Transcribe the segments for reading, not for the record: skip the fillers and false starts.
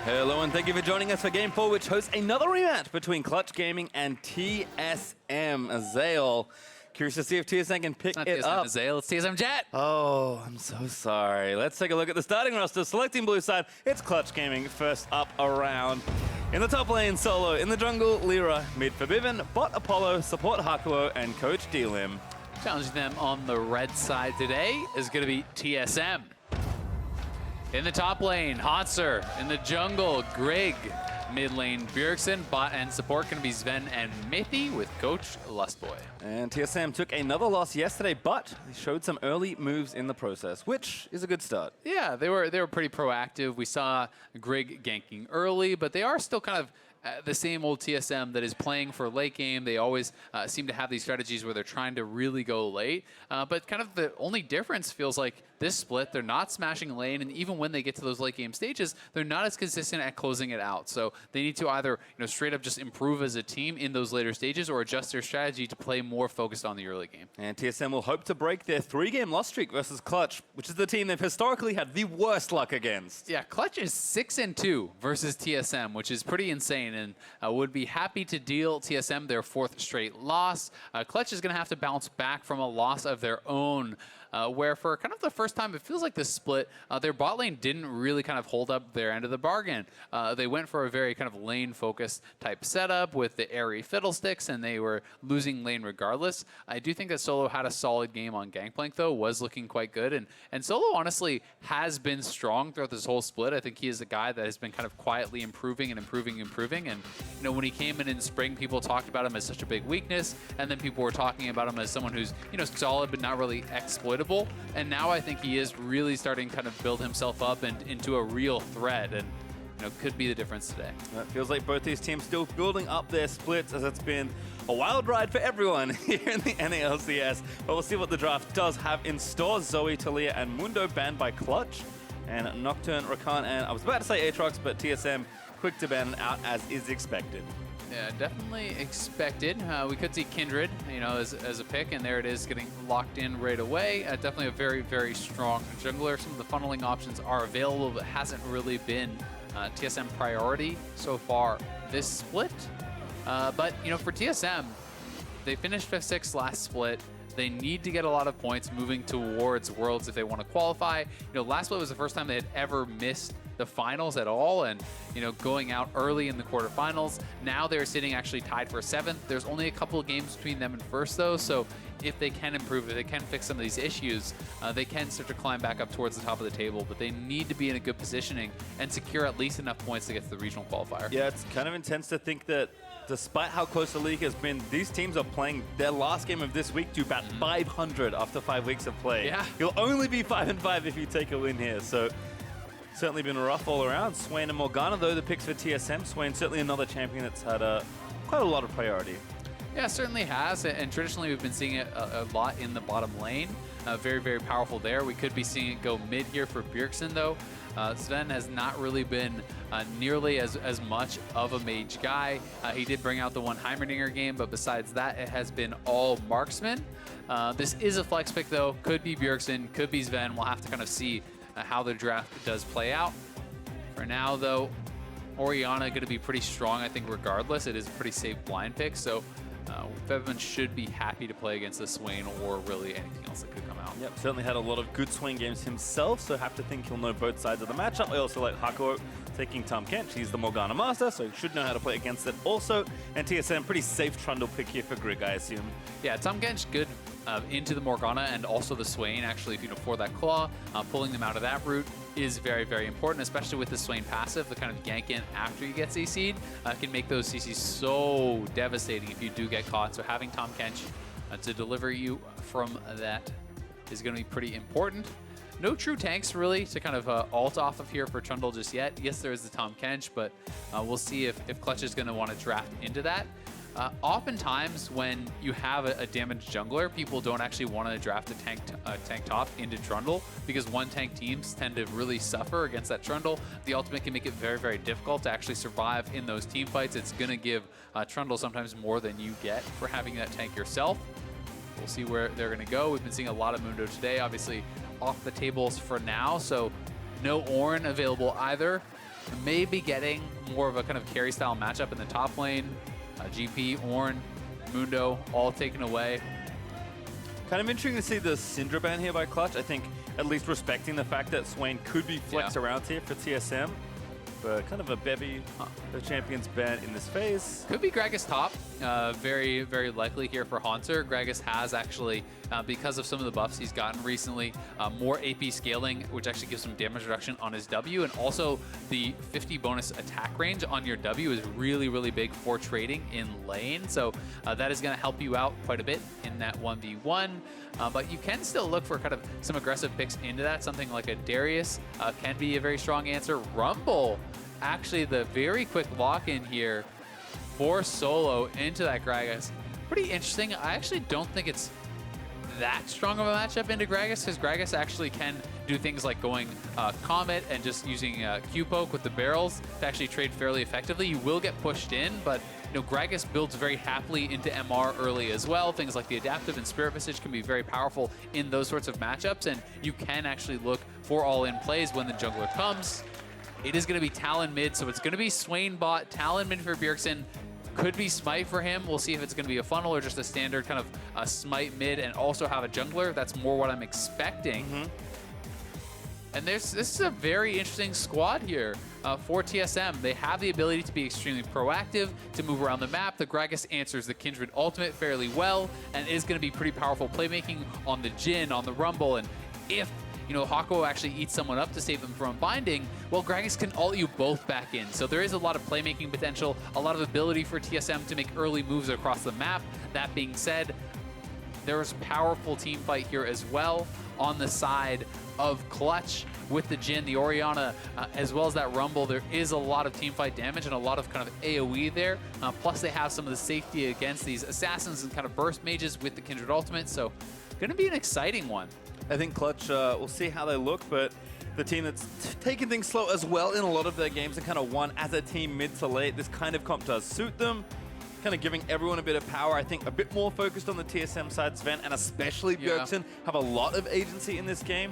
Hello and thank you for joining us for Game 4, which hosts another rematch between Clutch Gaming and TSM Zale. Curious to see if TSM can pick it up. Zale, it's TSM Jet. Oh, I'm so sorry. Let's take a look at the starting roster. Selecting blue side, it's Clutch Gaming first up around. In the top lane, Solo. In the jungle, LirA. Mid Febiven, bot Apollo, support Hakuho, and coach DLim. Challenging them on the red side today is going to be TSM. In the top lane, Hauntzer. In the jungle, Grig. Mid lane, Bjergsen. Bot and support going to be Zven and Mithy with coach Lustboy. And TSM took another loss yesterday, but they showed some early moves in the process, which is a good start. Yeah, they were pretty proactive. We saw Grig ganking early, but they are still kind of the same old TSM that is playing for late game. They always seem to have these strategies where they're trying to really go late. But kind of the only difference feels like this split, they're not smashing lane, and even when they get to those late game stages, they're not as consistent at closing it out. So they need to either straight up just improve as a team in those later stages or adjust their strategy to play more focused on the early game. And TSM will hope to break their 3-game loss streak versus Clutch, which is the team they've historically had the worst luck against. Yeah, Clutch is 6-2 versus TSM, which is pretty insane, and would be happy to deal TSM their 4th straight loss. Clutch is going to have to bounce back from a loss of their own, where for kind of the first time, it feels like this split, their bot lane didn't really kind of hold up their end of the bargain. They went for a very kind of lane-focused type setup with the airy fiddlesticks, and they were losing lane regardless. I do think that Solo had a solid game on Gangplank, though, was looking quite good, and Solo honestly has been strong throughout this whole split. I think he is a guy that has been kind of quietly improving, and when he came in spring, people talked about him as such a big weakness, and then people were talking about him as someone who's solid but not really exploitable. And now I think he is really starting to kind of build himself up and into a real threat, and could be the difference today. It feels like both these teams still building up their splits, as it's been a wild ride for everyone here in the LCS. But we'll see what the draft does have in store. Zoe, Talia, and Mundo banned by Clutch, and Nocturne, Rakan, and I was about to say Aatrox, but TSM quick to ban out as is expected. Yeah, definitely expected. We could see Kindred, as a pick, and there it is, getting locked in right away. Definitely a very, very strong jungler. Some of the funneling options are available, but hasn't really been TSM priority so far this split. But for TSM, they finished 5-6 last split. They need to get a lot of points moving towards Worlds if they want to qualify. Last split was the first time they had ever missed the finals at all, and going out early in the quarterfinals. Now they're sitting actually tied for 7th. There's only a couple of games between them and first, though, so if they can improve, if they can fix some of these issues, they can start to climb back up towards the top of the table, but they need to be in a good positioning and secure at least enough points to get to the regional qualifier. Yeah, it's kind of intense to think that despite how close the league has been, these teams are playing their last game of this week to bat 500 after 5 weeks of play. Yeah. You'll only be 5-5 if you take a win here, so certainly been rough all around. Swain and Morgana, though, the picks for TSM. Swain, certainly another champion that's had quite a lot of priority. Yeah, certainly has, and traditionally we've been seeing it a lot in the bottom lane. Very, very powerful there. We could be seeing it go mid here for Bjergsen, though. Zven has not really been nearly as much of a mage guy. He did bring out the one Heimerdinger game, but besides that, it has been all marksman. This is a flex pick, though. Could be Bjergsen, could be Zven. We'll have to kind of see how the draft does play out. For now, though, Orianna going to be pretty strong, I think, regardless. It is a pretty safe blind pick, so Febiven should be happy to play against the Swain or really anything else that could come out. Yep, certainly had a lot of good Swain games himself, so have to think he'll know both sides of the matchup. I also like Hakuho taking Tahm Kench. He's the Morgana master, so he should know how to play against it also. And TSM, pretty safe Trundle pick here for Grig, I assume. Yeah, Tahm Kench good into the Morgana and also the Swain, actually, for that claw. Pulling them out of that route is very, very important, especially with the Swain passive. The kind of gank in after you get CC'd can make those CCs so devastating if you do get caught. So having Tahm Kench to deliver you from that is going to be pretty important. No true tanks, really, to kind of ult off of here for Trundle just yet. Yes, there is the Tahm Kench, but we'll see if Clutch is going to want to draft into that. Oftentimes, when you have a damaged jungler, people don't actually want to draft a tank top into Trundle because one-tank teams tend to really suffer against that Trundle. The ultimate can make it very, very difficult to actually survive in those team fights. It's going to give Trundle sometimes more than you get for having that tank yourself. We'll see where they're going to go. We've been seeing a lot of Mundo today, obviously off the tables for now, so no Ornn available either. maybe getting more of a kind of carry style matchup in the top lane. GP, Ornn, Mundo, all taken away. Kind of interesting to see the Syndra ban here by Clutch. I think at least respecting the fact that Swain could be flexed around here for TSM. But kind of a bevy the champions ban in this phase. Could be Gragas top. Very, very likely here for Hauntzer. Gragas has actually, because of some of the buffs he's gotten recently, more AP scaling, which actually gives some damage reduction on his W. And also the 50 bonus attack range on your W is really, really big for trading in lane. So that is going to help you out quite a bit in that 1v1. But you can still look for kind of some aggressive picks into that. Something like a Darius can be a very strong answer. Rumble, actually the very quick lock-in here for solo into that Gragas. Pretty interesting. I actually don't think it's that strong of a matchup into Gragas, because Gragas actually can do things like going Comet and just using Q-Poke with the barrels to actually trade fairly effectively. You will get pushed in, but Gragas builds very happily into MR early as well. Things like the Adaptive and Spirit Visage can be very powerful in those sorts of matchups, and you can actually look for all-in plays when the jungler comes. It is going to be Talon mid, so it's going to be Swain bot, Talon mid for Bjergsen. Could be Smite for him. We'll see if it's going to be a funnel or just a standard kind of a Smite mid and also have a jungler. That's more what I'm expecting. And this is a very interesting squad here for TSM. They have the ability to be extremely proactive, to move around the map. The Gragas answers the Kindred ultimate fairly well and is going to be pretty powerful playmaking on the Jhin, on the Rumble. And if Hakuho actually eats someone up to save them from binding, well, Gragas can ult you both back in. So there is a lot of playmaking potential, a lot of ability for TSM to make early moves across the map. That being said, there is powerful team fight here as well on the side of Clutch with the Jhin, the Orianna, as well as that Rumble. There is a lot of team fight damage and a lot of kind of AoE there. Plus they have some of the safety against these assassins and kind of burst mages with the Kindred ultimate. So going to be an exciting one. I think Clutch, we'll see how they look, but the team that's taking things slow as well in a lot of their games and kind of won as a team mid to late. This kind of comp does suit them, kind of giving everyone a bit of power. I think a bit more focused on the TSM side. Zven and especially Bjergsen have a lot of agency in this game.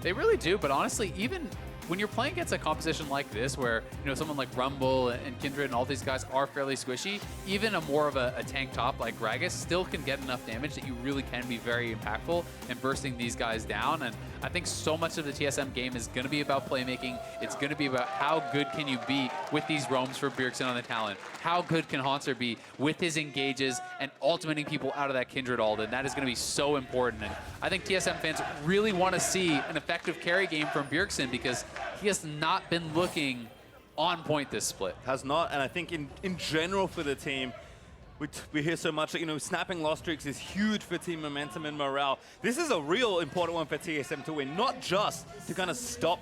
They really do, but honestly, even when you're playing against a composition like this, where someone like Rumble and Kindred and all these guys are fairly squishy, even a more of a tank top like Gragas still can get enough damage that you really can be very impactful in bursting these guys down. And I think so much of the TSM game is going to be about playmaking. It's going to be about how good can you be with these roams for Bjergsen on the Talon. How good can Hauntzer be with his engages and ultimating people out of that Kindred ult, and that is going to be so important. And I think TSM fans really want to see an effective carry game from Bjergsen, because he has not been looking on point this split. Has not, and I think in general for the team, we hear so much that, snapping loss streaks is huge for team momentum and morale. This is a real important one for TSM to win, not just to kind of stop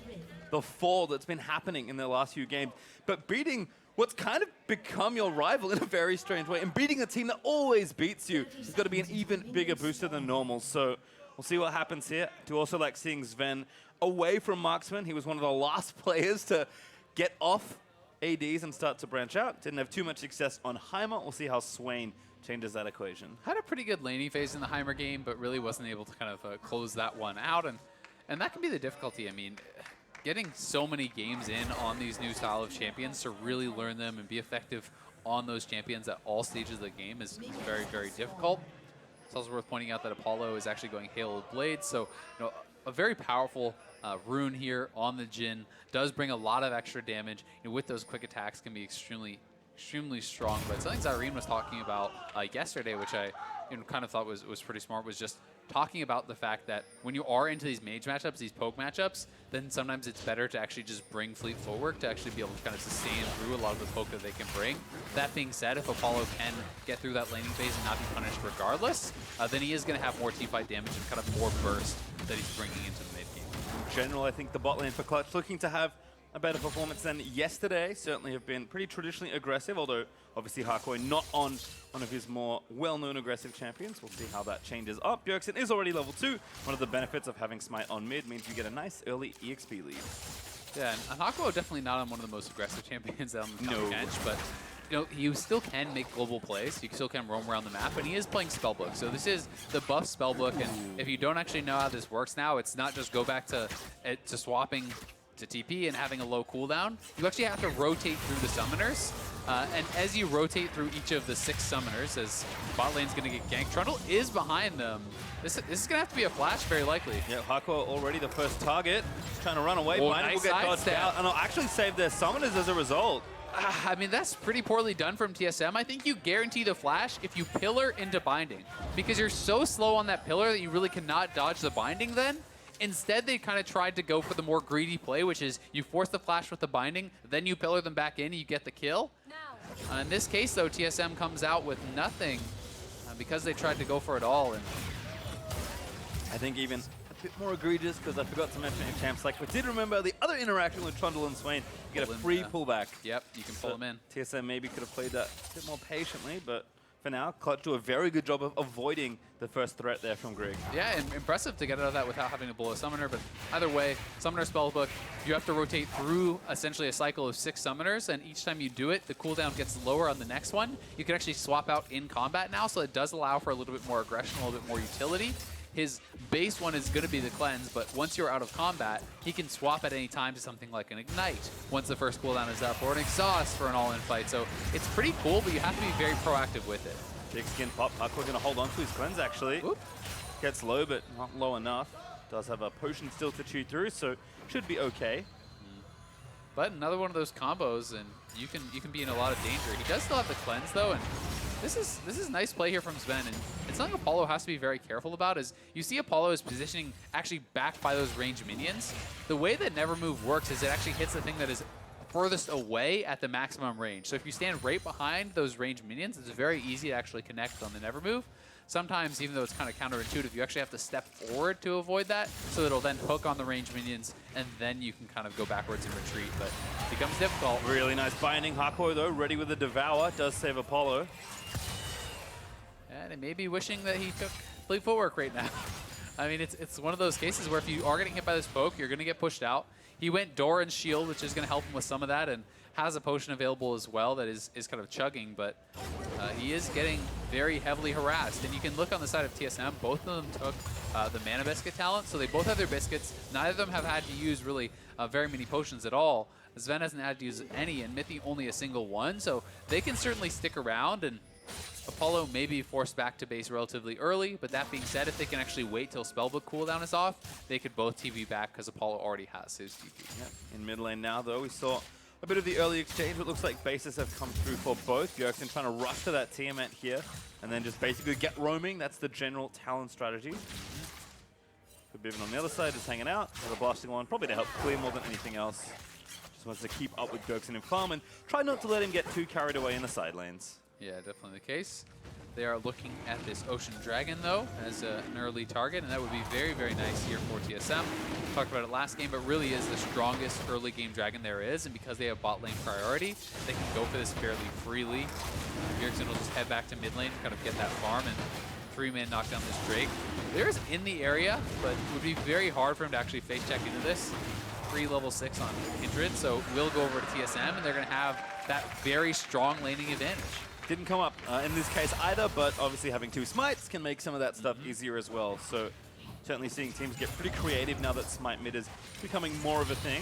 the fall that's been happening in the last few games, but beating what's kind of become your rival in a very strange way, and beating a team that always beats you has got to be an even bigger booster than normal. So we'll see what happens here. Do also like seeing Zven away from Marksman. He was one of the last players to get off ADs and start to branch out. Didn't have too much success on Heimer. We'll see how Swain changes that equation. Had a pretty good laning phase in the Heimer game, but really wasn't able to kind of close that one out. And that can be the difficulty. I mean, getting so many games in on these new style of champions to really learn them and be effective on those champions at all stages of the game is very, very difficult. It's also worth pointing out that Apollo is actually going Hail of Blades, so a very powerful rune here on the Jhin does bring a lot of extra damage. With those quick attacks can be extremely strong. But something Zyrene was talking about yesterday, which I kind of thought was pretty smart, was just talking about the fact that when you are into these mage matchups, these poke matchups, then sometimes it's better to actually just bring Fleet Footwork to actually be able to kind of sustain through a lot of the poke that they can bring. That being said, if Apollo can get through that laning phase and not be punished regardless, then he is going to have more teamfight damage and kind of more burst that he's bringing into the mid game. In general, I think the bot lane for Clutch looking to have a better performance than yesterday. Certainly have been pretty traditionally aggressive, although obviously Hakuho not on one of his more well-known aggressive champions. We'll see how that changes up. Bjergsen is already level 2. One of the benefits of having Smite on mid means you get a nice early EXP lead. Yeah, and Hakuho definitely not on one of the most aggressive champions on the Kench, but you still can make global plays. You still can roam around the map, and he is playing Spellbook. So this is the buff Spellbook, and if you don't actually know how this works now, it's not just go back to swapping to TP and having a low cooldown, you actually have to rotate through the summoners. And as you rotate through each of the 6 summoners, as bot lane's going to get ganked, Trundle is behind them. This is going to have to be a flash, very likely. Yeah, Hakuho already the first target. Trying to run away. Oh, Binding nice will get dodged sidestep. out. And they'll actually save their summoners as a result. I mean, that's pretty poorly done from TSM. I think you guarantee the flash if you pillar into binding, because you're so slow on that pillar that you really cannot dodge the binding then. Instead, they kind of tried to go for the more greedy play, which is you force the flash with the binding, then you pillar them back in and you get the kill. In this case, though, TSM comes out with nothing because they tried to go for it all. And I think even a bit more egregious, because I forgot to mention in Champs Select, but did remember the other interaction with Trundle and Swain. You get a free pullback. Yep, you can pull them in. TSM maybe could have played that a bit more patiently, but for now, Clutch do a very good job of avoiding the first threat there from Grig. Yeah, and impressive to get out of that without having to blow a summoner, but either way, summoner spellbook, you have to rotate through essentially a cycle of 6 summoners, and each time you do it, the cooldown gets lower on the next one. You can actually swap out in combat now, so it does allow for a little bit more aggression, a little bit more utility. His base one is going to be the cleanse, but once you're out of combat, he can swap at any time to something like an ignite once the first cooldown is up, or an exhaust for an all-in fight. So it's pretty cool, but you have to be very proactive with it. Big skin pop. Hakuho going to hold on to his cleanse, actually. Whoop. Gets low, but not low enough. Does have a potion still to chew through, so should be okay. But another one of those combos, and you can be in a lot of danger. He does still have the cleanse, though, and this is nice play here from Zven, and it's something Apollo has to be very careful about. Is you see Apollo is positioning actually back by those ranged minions. The way that Never Move works is it actually hits the thing that is furthest away at the maximum range. So if you stand right behind those ranged minions, it's very easy to actually connect on the Never Move. Sometimes, even though it's kind of counterintuitive, you actually have to step forward to avoid that, so it'll then hook on the ranged minions, and then you can kind of go backwards and retreat, but it becomes difficult. Really nice binding. Hakuho, though, ready with the Devour. Does save Apollo. And he may be wishing that he took Fleet Footwork right now. I mean, it's one of those cases where if you are getting hit by this poke, you're going to get pushed out. He went Door and Shield, which is going to help him with some of that, and has a potion available as well that is kind of chugging, but he is getting very heavily harassed. And you can look on the side of TSM, both of them took the Mana Biscuit talent, so they both have their biscuits. Neither of them have had to use really very many potions at all. Zven hasn't had to use any, and Mithy only a single one, so they can certainly stick around, and Apollo may be forced back to base relatively early, but that being said, if they can actually wait till Spellbook cooldown is off, they could both TP back because Apollo already has his TP. Yeah. In mid lane now, though, we saw a bit of the early exchange, but it looks like bases have come through for both. Bjergsen trying to rush to that Tiamat here, and then just basically get roaming. That's the general Talon strategy. Febiven on the other side is hanging out. Got a blasting one, probably to help clear more than anything else. Just wants to keep up with Bjergsen in farm and try not to let him get too carried away in the side lanes. Yeah, definitely the case. They are looking at this Ocean Dragon, though, as an early target, and that would be very, very nice here for TSM. Talked about it last game, but really is the strongest early game Dragon there is, and because they have bot lane priority, they can go for this fairly freely. Bjergsen will just head back to mid lane, kind of get that farm, and 3-man knock down this Drake. There's in the area, but it would be very hard for him to actually face check into this. Free level 6 on Kindred, so we'll go over to TSM, and they're going to have that very strong laning advantage. Didn't come up in this case either, but obviously having 2 smites can make some of that stuff easier as well. So certainly seeing teams get pretty creative now that smite mid is becoming more of a thing.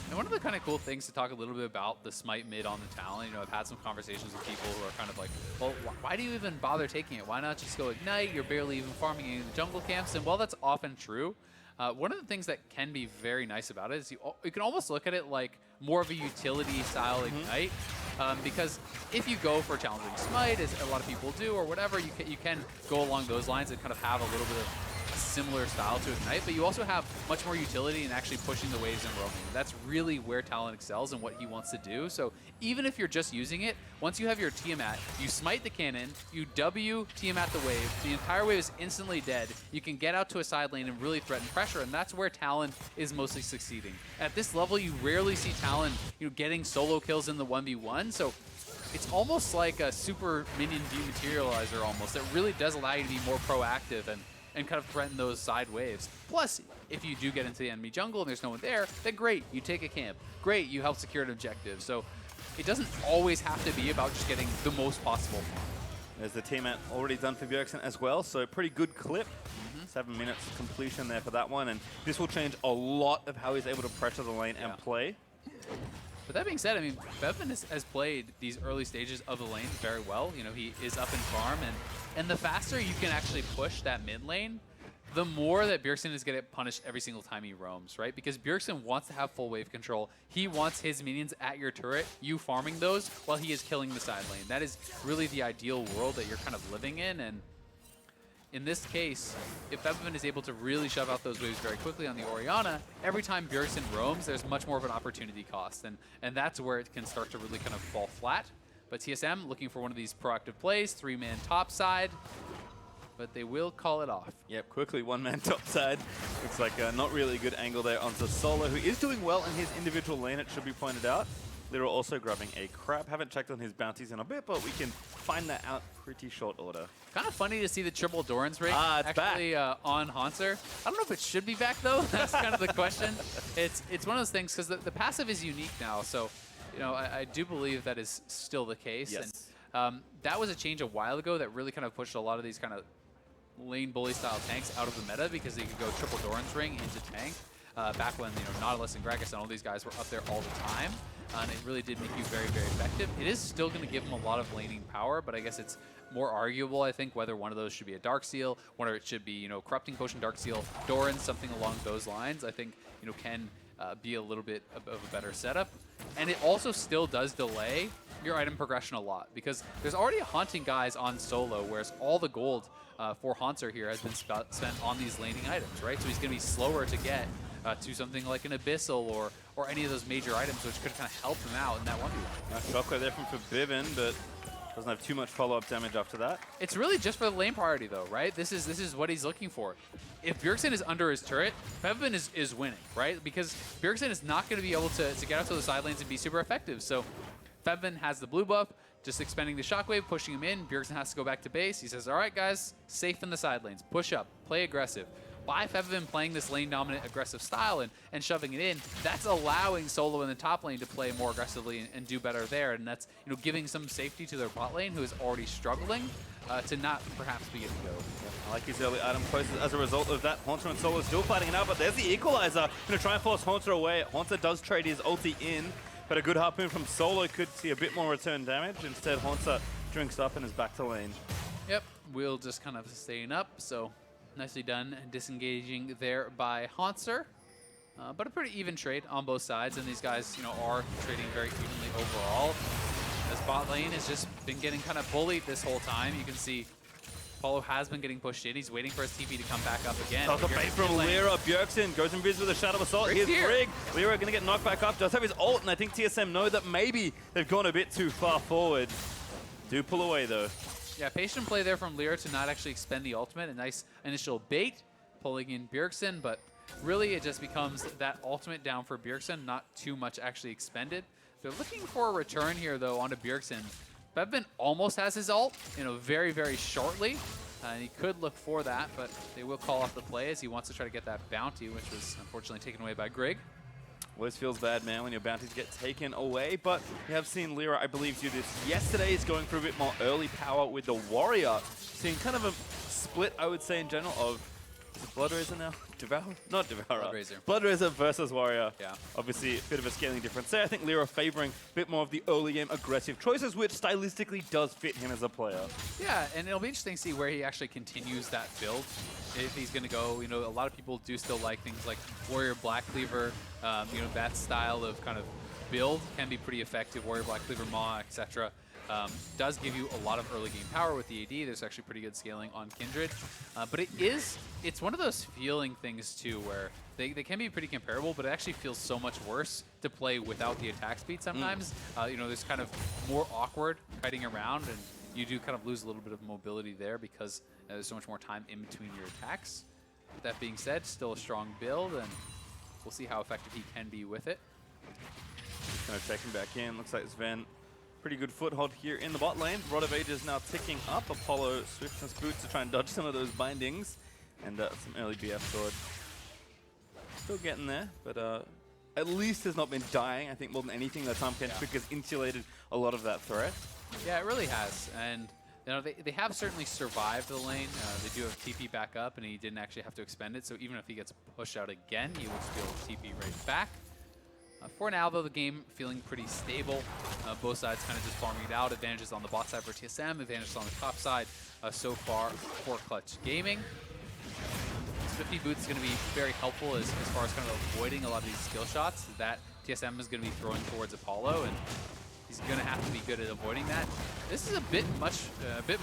And one of the kind of cool things to talk a little bit about the smite mid on the Talon, I've had some conversations with people who are kind of like, well, why do you even bother taking it? Why not just go ignite? You're barely even farming in the jungle camps. And while that's often true, one of the things that can be very nice about it is you can almost look at it like more of a utility style ignite. Because if you go for challenging smite, as a lot of people do, or whatever, you can go along those lines and kind of have a little bit of a similar style to ignite, but you also have much more utility in actually pushing the waves and roaming. That's really where Talon excels and what he wants to do. So even if you're just using it, once you have your Tiamat, you smite the cannon, you W Tiamat the wave, the entire wave is instantly dead. You can get out to a side lane and really threaten pressure, and that's where Talon is mostly succeeding. At this level, you rarely see Talon getting solo kills in the 1v1, so it's almost like a super minion dematerializer almost. That really does allow you to be more proactive and kind of threaten those side waves. Plus, if you do get into the enemy jungle and there's no one there, then great, you take a camp. Great, you help secure an objective. So it doesn't always have to be about just getting the most possible farm. There's the Tiamat already done for Bjergsen as well, so pretty good clip. 7 minutes completion there for that one, and this will change a lot of how he's able to pressure the lane and play. But that being said, I mean, Febiven has played these early stages of the lane very well. You know, he is up in farm, and the faster you can actually push that mid lane, the more that Bjergsen is going to get punished every single time he roams, right? Because Bjergsen wants to have full wave control. He wants his minions at your turret, you farming those, while he is killing the side lane. That is really the ideal world that you're kind of living in, and in this case, if Febiven is able to really shove out those waves very quickly on the Orianna, every time Bjergsen roams, there's much more of an opportunity cost, and that's where it can start to really kind of fall flat. But TSM looking for one of these proactive plays, 3-man top side, but they will call it off. Yep, quickly, 1-man top side. Looks like not really a good angle there onto Solo, who is doing well in his individual lane, it should be pointed out. LirA also grabbing a crab. Haven't checked on his bounties in a bit, but we can find that out pretty short order. Kind of funny to see the triple Doran's ring it's actually on Hauntzer. I don't know if it should be back, though. That's kind of the question. It's one of those things, because the passive is unique now, so you know, I do believe that is still the case. Yes. And that was a change a while ago that really kind of pushed a lot of these kind of lane bully style tanks out of the meta, because they could go triple Doran's ring into tank. Back when, you know, Nautilus and Gragas and all these guys were up there all the time. And it really did make you very, very effective. It is still going to give them a lot of laning power, but I guess it's more arguable, I think, whether one of those should be a Darkseal, whether it should be, you know, Corrupting Potion, Darkseal, Doran, something along those lines. I think, you know, can be a little bit of a better setup. And it also still does delay your item progression a lot, because there's already hunting guys on solo, whereas all the gold for Hauntzer here has been spent on these laning items, right? So he's going to be slower to get to something like an Abyssal or any of those major items, which could kind of help him out in that 1v1. Shockwave there from Febiven, but doesn't have too much follow-up damage after that. It's really just for the lane priority, though, right? This is what he's looking for. If Bjergsen is under his turret, Febiven is winning, right? Because Bjergsen is not going to be able to get out to the side lanes and be super effective. So Febiven has the blue buff, just expending the shockwave, pushing him in. Bjergsen has to go back to base. He says, all right, guys, safe in the side lanes. Push up, play aggressive. By Febiven playing this lane-dominant aggressive style and shoving it in, that's allowing Solo in the top lane to play more aggressively and do better there. And that's, you know, giving some safety to their bot lane, who is already struggling, to not perhaps begin to go. I like his early item choices as a result of that. Hauntzer and Solo still fighting it out, but there's the equalizer. Going to try and force Hauntzer away. Hauntzer does trade his ulti in, but a good harpoon from Solo could see a bit more return damage. Instead, Hauntzer drinks up and is back to lane. Yep, we'll just kind of staying up, so nicely done disengaging there by Hauntzer. But a pretty even trade on both sides, and these guys, you know, are trading very evenly overall. This bot lane has just been getting kind of bullied this whole time. You can see Apollo has been getting pushed in. He's waiting for his TP to come back up again. Toss a bait from LirA. Bjergsen goes invis with a Shadow Assault. Here's Grig. LirA going to get knocked back up. Does have his ult, and I think TSM know that maybe they've gone a bit too far forward. Do pull away, though. Yeah, patient play there from LirA to not actually expend the ultimate. A nice initial bait, pulling in Bjergsen, but really it just becomes that ultimate down for Bjergsen, not too much actually expended. They're looking for a return here, though, onto Bjergsen. Febiven almost has his ult, you know, very, very shortly, and he could look for that, but they will call off the play as he wants to try to get that bounty, which was unfortunately taken away by Grig. Always feels bad, man, when your bounties get taken away, but we have seen LirA, I believe, do this yesterday. He's going for a bit more early power with the Warrior. Seeing kind of a split, I would say, in general, of Bloodraiser now? Devour? Not Devourer. Bloodraiser versus Warrior. Yeah. Obviously, a bit of a scaling difference there. I think LirA favoring a bit more of the early game aggressive choices, which stylistically does fit him as a player. Yeah, and it'll be interesting to see where he actually continues that build. If he's going to go, you know, a lot of people do still like things like Warrior Black Cleaver. You know, that style of kind of build can be pretty effective. Warrior Black Cleaver, Maw, etc. Does give you a lot of early game power with the AD. There's actually pretty good scaling on Kindred. But it's one of those feeling things too, where they can be pretty comparable, but it actually feels so much worse to play without the attack speed sometimes. You know, there's kind of more awkward kiting around, and you do kind of lose a little bit of mobility there because there's so much more time in between your attacks. That being said, still a strong build, and we'll see how effective he can be with it. Just going to check him back in. Looks like Zven, pretty good foothold here in the bot lane. Rod of Ages now ticking up. Apollo Swiftness boots to try and dodge some of those bindings. And some early BF sword. Still getting there, but at least has not been dying. I think more than anything, the Tahm Kench pick has insulated a lot of that threat. Yeah, it really has. And You know, they have certainly survived the lane. They do have TP back up, and he didn't actually have to expend it. So even if he gets pushed out again, he will still TP right back. For now, though, the game feeling pretty stable. Both sides kind of just farming it out. Advantages on the bot side for TSM, advantages on the top side so far for Clutch Gaming. This 50 boots is going to be very helpful as far as kind of avoiding a lot of these skill shots that TSM is going to be throwing towards Apollo, and he's going to have to be good at avoiding that. This is a bit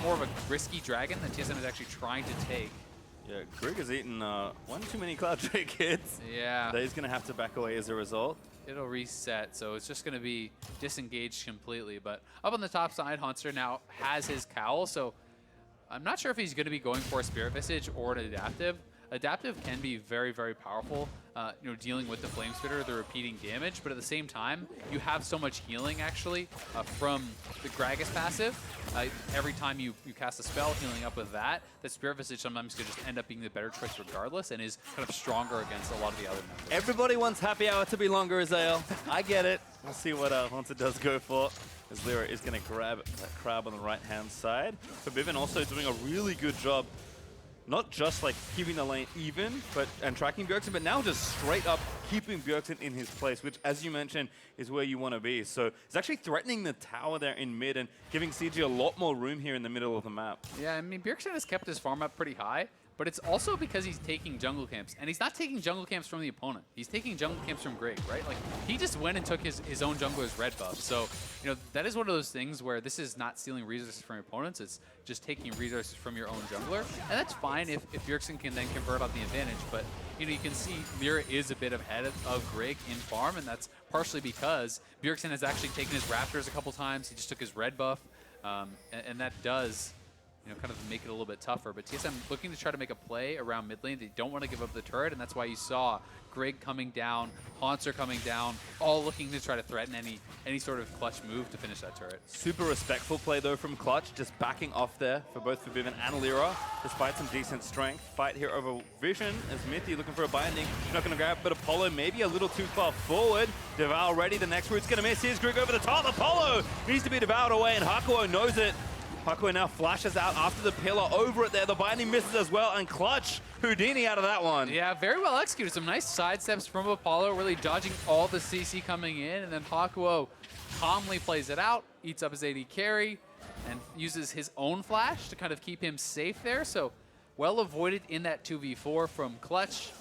more of a risky dragon than TSM is actually trying to take. Yeah, Grig has eaten one too many Cloud Drake hits. Yeah. That he's going to have to back away as a result. It'll reset, so it's just going to be disengaged completely. But up on the top side, Hauntzer now has his cowl, so I'm not sure if he's going to be going for a Spirit Visage or an Adaptive. Adaptive can be very, very powerful, you know, dealing with the Flame Spitter, the repeating damage, but at the same time, you have so much healing, actually, from the Gragas passive. Every time you cast a spell, healing up with that, Spirit Visage sometimes could just end up being the better choice regardless, and is kind of stronger against a lot of the other members. Everybody wants Happy Hour to be longer, Azael. I get it. We'll see what Hauntzer does go for, as LirA is going to grab that crab on the right-hand side. Febiven also doing a really good job, not just like keeping the lane even, and tracking Bjergsen, but now just straight up keeping Bjergsen in his place, which, as you mentioned, is where you want to be. So it's actually threatening the tower there in mid and giving CG a lot more room here in the middle of the map. Yeah, I mean, Bjergsen has kept his farm up pretty high, but it's also because he's taking jungle camps. And he's not taking jungle camps from the opponent. He's taking jungle camps from Grig, right? Like, he just went and took his own jungler's red buff. So, you know, that is one of those things where this is not stealing resources from your opponents. It's just taking resources from your own jungler. And that's fine if Bjergsen can then convert on the advantage. But, you know, you can see LirA is a bit ahead of Grig in farm, and that's partially because Bjergsen has actually taken his Raptors a couple times. He just took his red buff, and that does, you know, kind of make it a little bit tougher. But TSM looking to try to make a play around mid lane. They don't want to give up the turret, and that's why you saw Grig coming down, Hauntzer coming down, all looking to try to threaten any sort of clutch move to finish that turret. Super respectful play, though, from Clutch, just backing off there for both Febiven and LirA, despite some decent strength. Fight here over Vision as Mithy looking for a binding. Not going to grab, but Apollo maybe a little too far forward. Devour ready, the next route's going to miss. Here's Grig over the top. Apollo needs to be devoured away, and Hakuho knows it. Hakuho now flashes out after the pillar over it there. The binding misses as well, and Clutch Houdini out of that one. Yeah, very well executed. Some nice sidesteps from Apollo, really dodging all the CC coming in, and then Hakuho calmly plays it out, eats up his AD carry, and uses his own flash to kind of keep him safe there. So well avoided in that 2v4 from Clutch.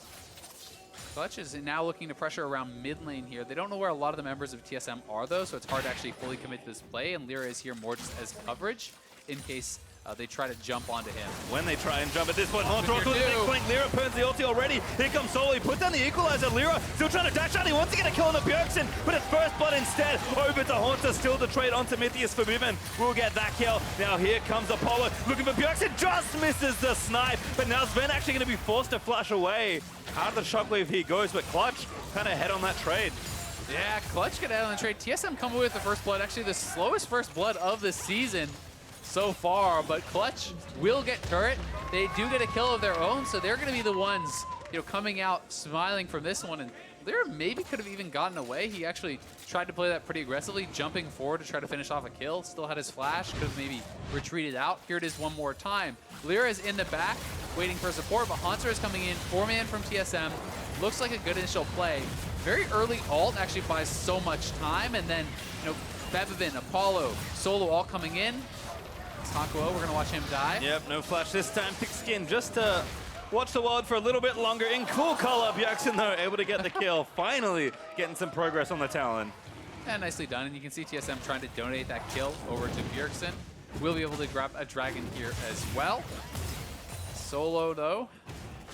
Clutch is now looking to pressure around mid lane here. They don't know where a lot of the members of TSM are, though, so it's hard to actually fully commit to this play, and LirA is here more just as coverage in case they try to jump onto him. When they try and jump at this point, Hauntzer with the big flank. LirA burns the ulti already. Here comes Solo. He put down the equalizer. LirA still trying to dash out. He wants to get a kill on the Bjergsen, but it's first blood instead. Over to Hauntzer. Still the trade onto Mithy as Febiven will get that kill. Now here comes Apollo looking for Bjergsen. Just misses the snipe, but now Zven actually going to be forced to flash away. Out of the shockwave he goes, but Clutch kind of head on that trade. Yeah, Clutch got out on the trade. TSM come away with the first blood, actually the slowest first blood of the season so far, but Clutch will get turret. They do get a kill of their own, so they're going to be the ones, you know, coming out smiling from this one. And LirA maybe could have even gotten away. He actually tried to play that pretty aggressively, jumping forward to try to finish off a kill. Still had his flash, could have maybe retreated out. Here it is one more time. LirA is in the back, waiting for support, but Hauntzer is coming in, 4-man from TSM. Looks like a good initial play. Very early ult actually buys so much time, and then, you know, Febiven, Apollo, Solo all coming in. It's Hakuho, we're gonna watch him die. Yep, no flash this time. Thick skin just to watch the world for a little bit longer. In cool color, Bjergsen though, able to get the kill. Finally getting some progress on the Talon. And nicely done, and you can see TSM trying to donate that kill over to Bjergsen. We'll be able to grab a dragon here as well. Solo, though,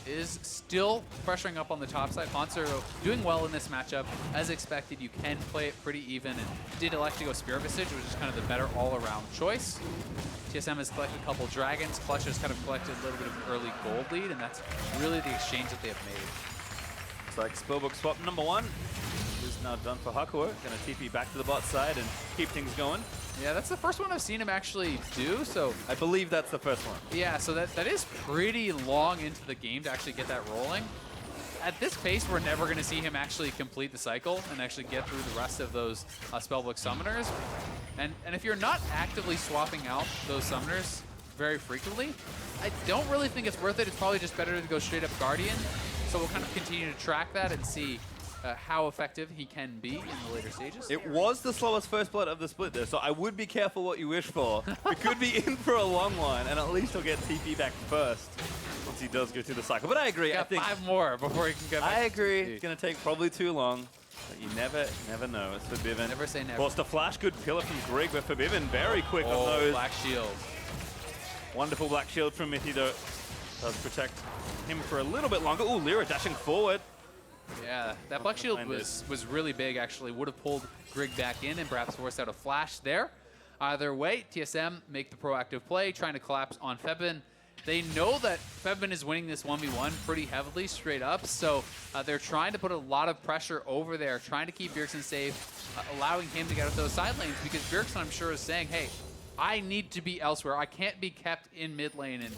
is still pressuring up on the top side. Hauntzer doing well in this matchup. As expected, you can play it pretty even, and did elect to go Spirit Visage, which is kind of the better all-around choice. TSM has collected a couple dragons. Clutch has kind of collected a little bit of an early gold lead, and that's really the exchange that they have made. It's like Spellbook swap number one is now done for Hakuho. Gonna TP back to the bot side and keep things going. Yeah, that's the first one I've seen him actually do, so... I believe that's the first one. Yeah, so that is pretty long into the game to actually get that rolling. at this pace, we're never going to see him actually complete the cycle and actually get through the rest of those Spellbook summoners. And if you're not actively swapping out those summoners very frequently, I don't really think it's worth it. It's probably just better to go straight up Guardian. So we'll kind of continue to track that and see how effective he can be in the later stages. It was the slowest first blood of the split there, so I would be careful what you wish for. We could be in for a long one, and at least he'll get TP back first once he does go through the cycle. But I agree. I think 5 more before he can go back. I agree. It's going to take probably too long. But you never know. It's Febiven. Never say never. Forced a flash, good pillar from Grig, but Febiven very quick on those. Black shield. Wonderful black shield from Mithy, though. Does protect him for a little bit longer. Ooh, LirA dashing forward. Yeah, that black shield was really big, actually. Would have pulled Grig back in and perhaps forced out a flash there. Either way, TSM make the proactive play, trying to collapse on Febiven. They know that Febiven is winning this 1v1 pretty heavily, straight up, so they're trying to put a lot of pressure over there, trying to keep Bjergsen safe, allowing him to get out those side lanes, because Bjergsen, I'm sure, is saying, hey, I need to be elsewhere. I can't be kept in mid lane, and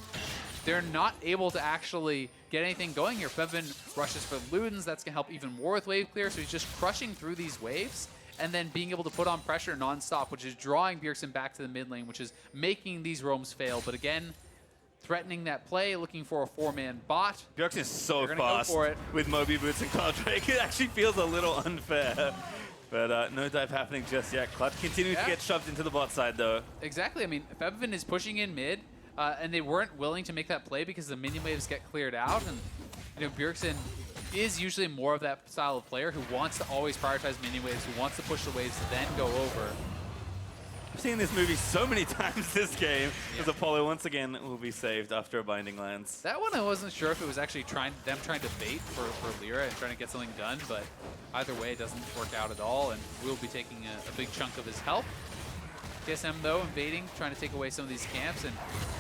they're not able to actually get anything going here. Febiven rushes for Ludens. That's going to help even more with wave clear, so he's just crushing through these waves and then being able to put on pressure nonstop, which is drawing Bjergsen back to the mid lane, which is making these roams fail. But again, threatening that play, looking for a 4-man bot. Bjergsen is so fast for it. with Moby Boots and Cloud Drake. It actually feels a little unfair. But no dive happening just yet. Clutch continues to get shoved into the bot side, though. Exactly. I mean, Febiven is pushing in mid, and they weren't willing to make that play because the minion waves get cleared out. And you know, Bjergsen is usually more of that style of player who wants to always prioritize minion waves, who wants to push the waves, then go over. I've seen this movie so many times this game, as Apollo once again will be saved after a binding lands. That one I wasn't sure if it was actually them trying to bait for LirA and trying to get something done, but either way it doesn't work out at all, and we'll be taking a big chunk of his health. TSM though invading, trying to take away some of these camps and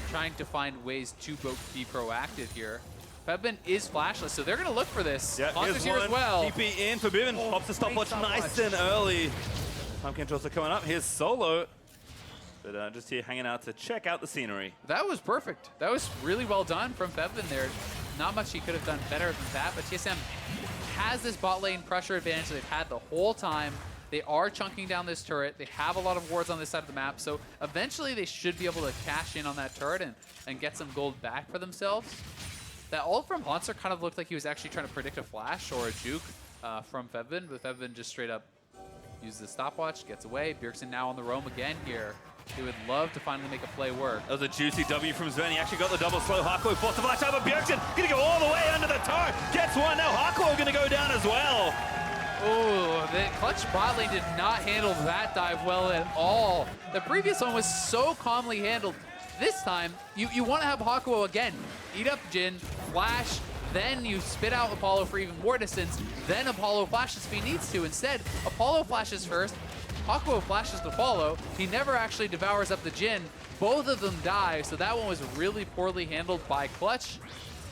trying to find ways to be proactive here. Febiven is flashless, so they're going to look for this. Yeah, Hauntzer's here as well. TP in, Febiven pops the stopwatch nice and early. Kench also coming up. Here's Solo. But just here hanging out to check out the scenery. That was perfect. That was really well done from Febiven there. Not much he could have done better than that, but TSM has this bot lane pressure advantage that they've had the whole time. They are chunking down this turret. They have a lot of wards on this side of the map, so eventually they should be able to cash in on that turret and get some gold back for themselves. That ult from Hauntzer kind of looked like he was actually trying to predict a flash or a juke from Febiven, but Febiven just straight up uses the stopwatch, gets away. Bjergsen now on the roam again here. He would love to finally make a play work. That was a juicy W from Zven. He actually got the double slow. Hakuho forced the flash out, but Bjergsen gonna go all the way under the turret. Gets one. Now Hakuho gonna go down as well. Oh, the Clutch bot lane did not handle that dive well at all. The previous one was so calmly handled. This time, you want to have Hakuho again. Eat up Jhin, flash, then you spit out Apollo for even more distance, then Apollo flashes if he needs to. Instead, Apollo flashes first, Hakuho flashes to follow. He never actually devours up the Jhin. Both of them die, so that one was really poorly handled by Clutch.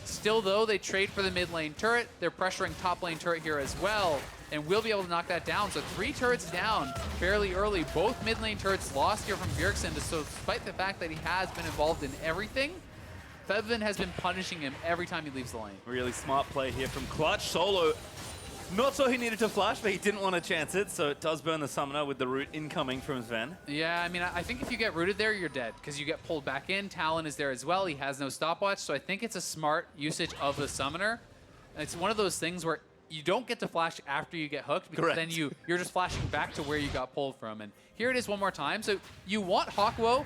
Still though, they trade for the mid lane turret. They're pressuring top lane turret here as well, and will be able to knock that down. So 3 turrets down fairly early. Both mid lane turrets lost here from Bjergsen, so despite the fact that he has been involved in everything, Febiven has been punishing him every time he leaves the lane. Really smart play here from Clutch. Solo, not so he needed to flash, but he didn't want to chance it, so it does burn the summoner with the root incoming from Zven. Yeah, I mean, I think if you get rooted there, you're dead, because you get pulled back in. Talon is there as well. He has no stopwatch, so I think it's a smart usage of the summoner. And it's one of those things where you don't get to flash after you get hooked, because then you're just flashing back to where you got pulled from. And here it is one more time. So you want Hakuho,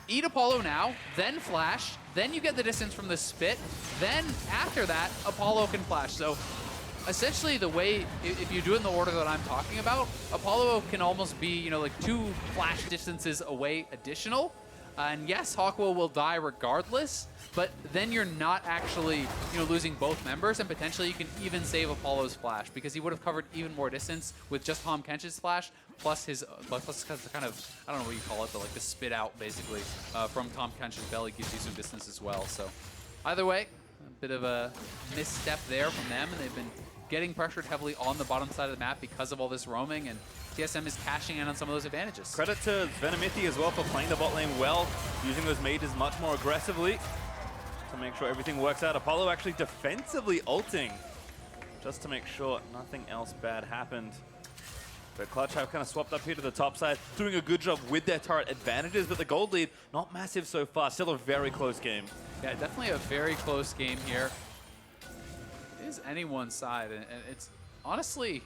eat Apollo now, then flash, then you get the distance from the spit, then after that, Apollo can flash. So essentially the way, if you do it in the order that I'm talking about, Apollo can almost be, you know, like 2 flash distances away additional. And yes, Hakuho will die regardless, but then you're not actually, you know, losing both members, and potentially you can even save Apollo's flash because he would have covered even more distance with just Tahm Kench's flash, plus his, plus the kind of, I don't know what you call it, but like the spit out basically from Tahm Kench's belly gives you some distance as well. So either way, a bit of a misstep there from them, and they've been getting pressured heavily on the bottom side of the map because of all this roaming, and TSM is cashing in on some of those advantages. Credit to Zven and Mithy as well for playing the bot lane well, using those mages much more aggressively to make sure everything works out. Apollo actually defensively ulting just to make sure nothing else bad happened. But Clutch have kind of swapped up here to the top side, doing a good job with their turret advantages, but the gold lead, not massive so far. Still a very close game. Yeah, definitely a very close game here. It is anyone's side, and it's honestly,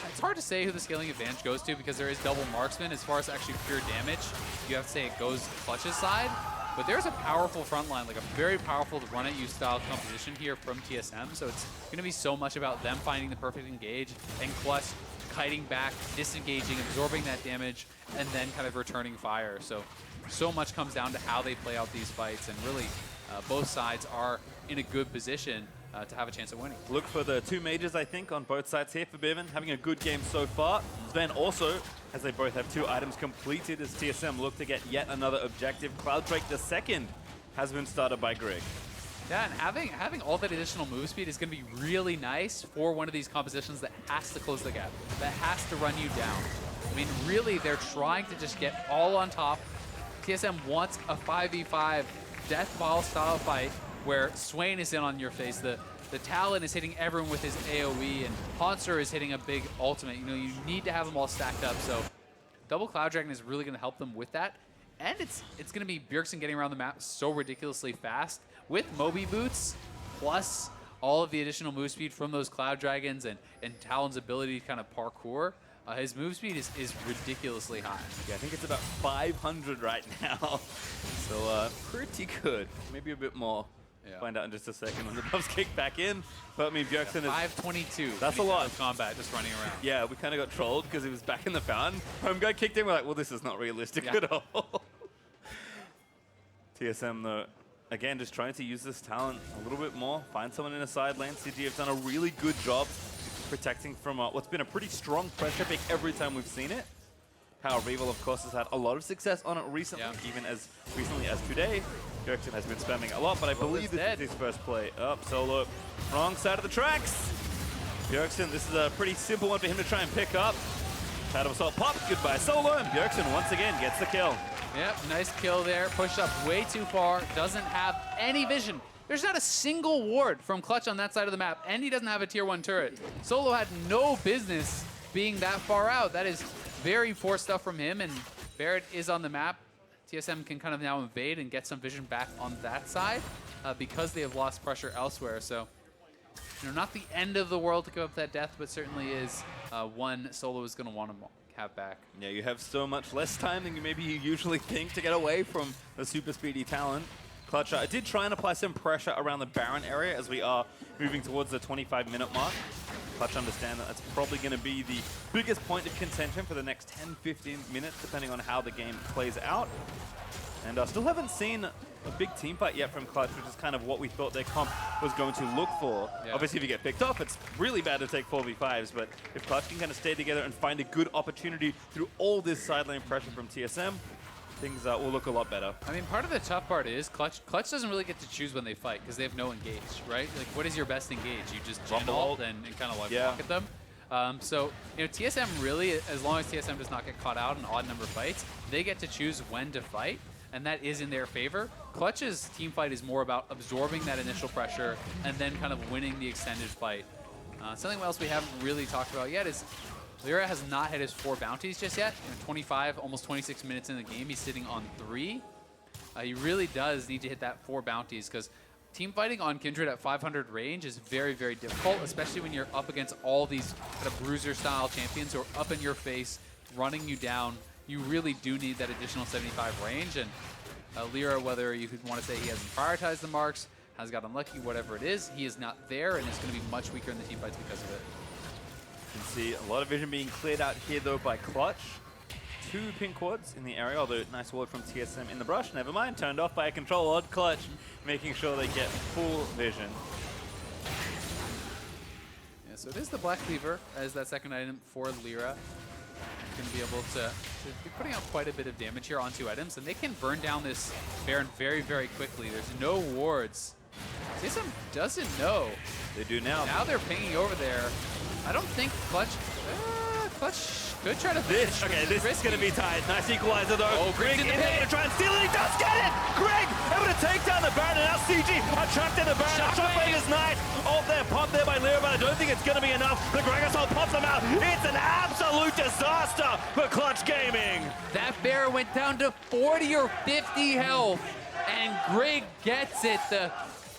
it's hard to say who the scaling advantage goes to because there is double marksman. As far as actually pure damage, you have to say it goes Clutch's side. But there's a powerful front line, like a very powerful run-at-you style composition here from TSM. So it's going to be so much about them finding the perfect engage and Clutch kiting back, disengaging, absorbing that damage, and then kind of returning fire. So much comes down to how they play out these fights, and really both sides are in a good position to have a chance at winning. Look for the two majors, I think, on both sides here for Febiven. Having a good game so far. Zven also, as they both have 2 items completed, as TSM look to get yet another objective. Cloud Drake the second has been started by Grig. Yeah, and having all that additional move speed is going to be really nice for one of these compositions that has to close the gap, that has to run you down. I mean, really, they're trying to just get all on top. TSM wants a 5v5 death ball style fight where Swain is in on your face. The Talon is hitting everyone with his AoE, and Hauntzer is hitting a big ultimate. You know, you need to have them all stacked up. So double Cloud Dragon is really going to help them with that. And it's going to be Bjergsen getting around the map so ridiculously fast with Moby Boots, plus all of the additional move speed from those Cloud Dragons and Talon's ability to kind of parkour. His move speed is ridiculously high. Yeah, I think it's about 500 right now. So pretty good. Maybe a bit more. Yeah. Find out in just a second when the buffs kick back in. But I mean, Bjergsen is 522. That's a lot of combat just running around. Yeah, we kind of got trolled because he was back in the fountain. Home guy kicked in. We're like, well, this is not realistic at all. TSM though, again, just trying to use this talent a little bit more. Find someone in a side lane. CG have done a really good job protecting from what's been a pretty strong pressure pick every time we've seen it. Power Revel, of course, has had a lot of success on it recently, even as recently as today. Bjergsen has been spamming a lot, but I believe this is his first play. Up, solo, wrong side of the tracks. Bjergsen, this is a pretty simple one for him to try and pick up. Shadow Assault pop, goodbye solo, and Bjergsen once again gets the kill. Yep, nice kill there. Pushed up way too far, doesn't have any vision. There's not a single ward from Clutch on that side of the map, and he doesn't have a tier 1 turret. Solo had no business being that far out. That is very poor stuff from him, and Barrett is on the map. TSM can kind of now invade and get some vision back on that side because they have lost pressure elsewhere. So, you know, not the end of the world to give up that death, but certainly is one Solo is going to want to have back. Yeah, you have so much less time than you usually think to get away from the super speedy Talon. Clutch did try and apply some pressure around the Baron area as we are moving towards the 25-minute mark. Clutch understand that that's probably going to be the biggest point of contention for the next 10-15 minutes, depending on how the game plays out. And still haven't seen a big team fight yet from Clutch, which is kind of what we thought their comp was going to look for. Yeah. Obviously, if you get picked off, it's really bad to take 4v5s, but if Clutch can kind of stay together and find a good opportunity through all this side lane pressure from TSM, things will look a lot better. I mean, part of the tough part is Clutch doesn't really get to choose when they fight because they have no engage, right? Like, what is your best engage? You just Jhin ult and kind of like walk at them. So, you know, TSM really, as long as TSM does not get caught out in odd number fights, they get to choose when to fight, and that is in their favor. Clutch's team fight is more about absorbing that initial pressure and then kind of winning the extended fight. Something else we haven't really talked about yet is LirA has not hit his 4 bounties just yet. You know, 25, almost 26 minutes in the game, he's sitting on 3. He really does need to hit that 4 bounties because team fighting on Kindred at 500 range is very, very difficult, especially when you're up against all these kind of bruiser-style champions who are up in your face, running you down. You really do need that additional 75 range, and LirA, whether you could want to say he hasn't prioritized the marks, has got unlucky, whatever it is, he is not there and is going to be much weaker in the team fights because of it. You can see a lot of vision being cleared out here, though, by Clutch. 2 pink wards in the area, although nice ward from TSM in the brush. Never mind, turned off by a control ward. Clutch making sure they get full vision. Yeah, so it is the Black Cleaver as that second item for LirA. Going to be able to be putting out quite a bit of damage here on 2 items, and they can burn down this Baron very, very quickly. There's no wards. TSM doesn't know. They do now. Now they're pinging over there. I don't think Clutch Clutch could try to This is going to be tight. Nice equalizer though. Oh, Grig Grig's in in the there pit. to try and steal it. He does get it. Grig able to take down the Baron, and now CG are trapped in the Baron. Shockwave is nice. Oh, there, pop there by LirA, but I don't think it's going to be enough. The Gragas ult pops them out. It's an absolute disaster for Clutch Gaming. That bear went down to 40 or 50 health, and Grig gets it. The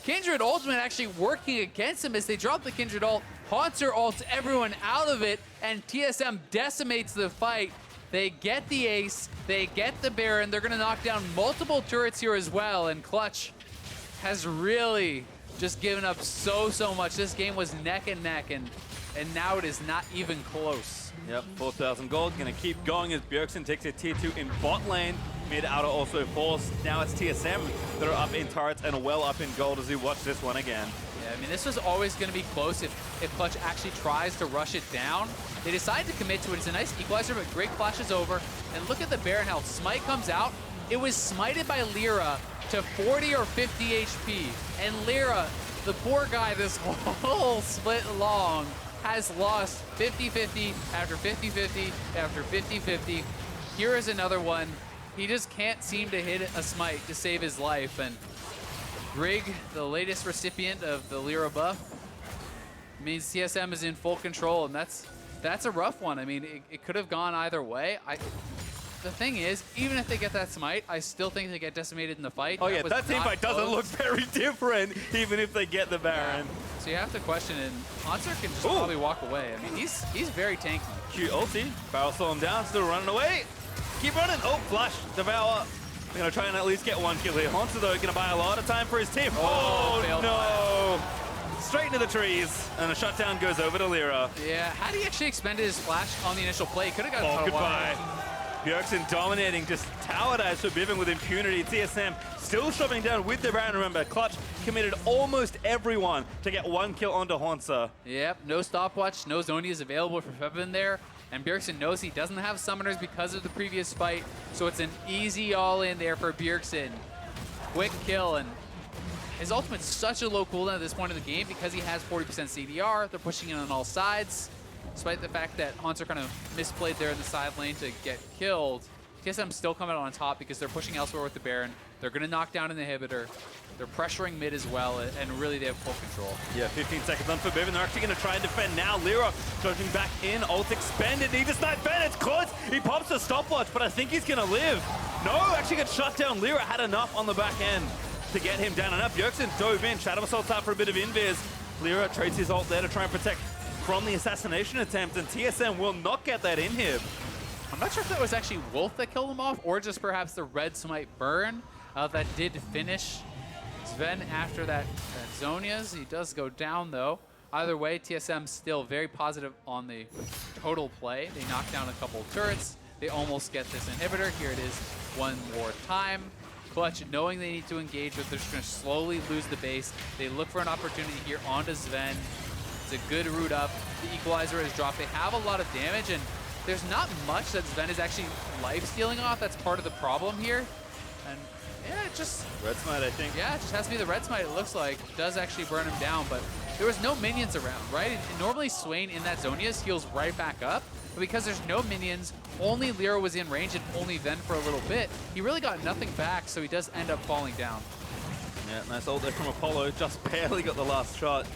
Kindred ultimate actually working against him as they drop the Kindred ult. Hauntzer ults everyone out of it, and TSM decimates the fight. They get the ace, they get the Baron. They're gonna knock down multiple turrets here as well, and Clutch has really just given up so much. This game was neck and neck, and now it is not even close. Yep, 4,000 gold. Going to keep going as Bjergsen takes a tier 2 in bot lane. Mid outer also falls. Now it's TSM that are up in turrets and well up in gold as we watch this one again. Yeah, I mean, this was always going to be close if Clutch actually tries to rush it down. They decide to commit to it. It's a nice equalizer, but Grig flashes over. And look at the Baron health. Smite comes out. It was smited by LirA to 40 or 50 HP. And LirA, the poor guy this whole split long, has lost 50-50 after 50-50 after 50-50. Here is another one. He just can't seem to hit a smite to save his life. And Grig, the latest recipient of the LirA buff, means TSM is in full control, and that's a rough one. I mean, it could have gone either way. The thing is, even if they get that smite, I still think they get decimated in the fight. Oh yeah, that team fight doesn't look very different, even if they get the Baron. Yeah. So you have to question, and Hauntzer can just probably walk away. I mean, he's very tanky. Cute ulti, barrel slow him down, still running away. Keep running. Oh, flash, devour. They're going to try and at least get one kill here. Hauntzer, though, going to buy a lot of time for his team. Oh no! Straight into the trees, and the shutdown goes over to LirA. Yeah, had he actually expended his flash on the initial play, could have gotten Oh, goodbye. Bjergsen dominating, just towered as Febiven with impunity. TSM still shoving down with the Baron. Remember, Clutch committed almost everyone to get one kill onto Hauntzer. Yep, no stopwatch, no Zonias available for Febiven there. And Bjergsen knows he doesn't have summoners because of the previous fight, so it's an easy all-in there for Bjergsen. Quick kill, and his ultimate's such a low cooldown at this point in the game because he has 40% CDR. They're pushing in on all sides. Despite the fact that Hauntzer kind of misplayed there in the side lane to get killed, TSM still coming out on top because they're pushing elsewhere with the Baron. They're going to knock down an inhibitor. They're pressuring mid as well, and really they have full control. Yeah, 15 seconds on Febiven. They're actually going to try and defend now. LirA charging back in, ult expended, need to snipe Ben, it's close. He pops a stopwatch, but I think he's going to live. No, actually gets shut down. LirA had enough on the back end to get him down. Enough. Bjergsen dove in, Shadow Assault's out for a bit of invis. LirA trades his ult there to try and protect from the assassination attempt, and TSM will not get that inhib. I'm not sure if that was actually Wolf that killed him off, or just perhaps the red smite burn that did finish Zven after that Zonias. He does go down though. Either way, TSM still very positive on the total play. They knock down a couple of turrets. They almost get this inhibitor. Here it is one more time. Clutch, knowing they need to engage with, they're just going to slowly lose the base. They look for an opportunity here onto Zven. It's a good route up. The equalizer is dropped. They have a lot of damage, and there's not much that Zven is actually life-stealing off. That's part of the problem here. And yeah, it just... Red smite, I think. Yeah, it just has to be the red smite, it looks like. It does actually burn him down, but there was no minions around, right? And normally Swain in that Zonias heals right back up, but because there's no minions, only LirA was in range and only then for a little bit, he really got nothing back, so he does end up falling down. Yeah, nice ult there from Apollo. Just barely got the last shot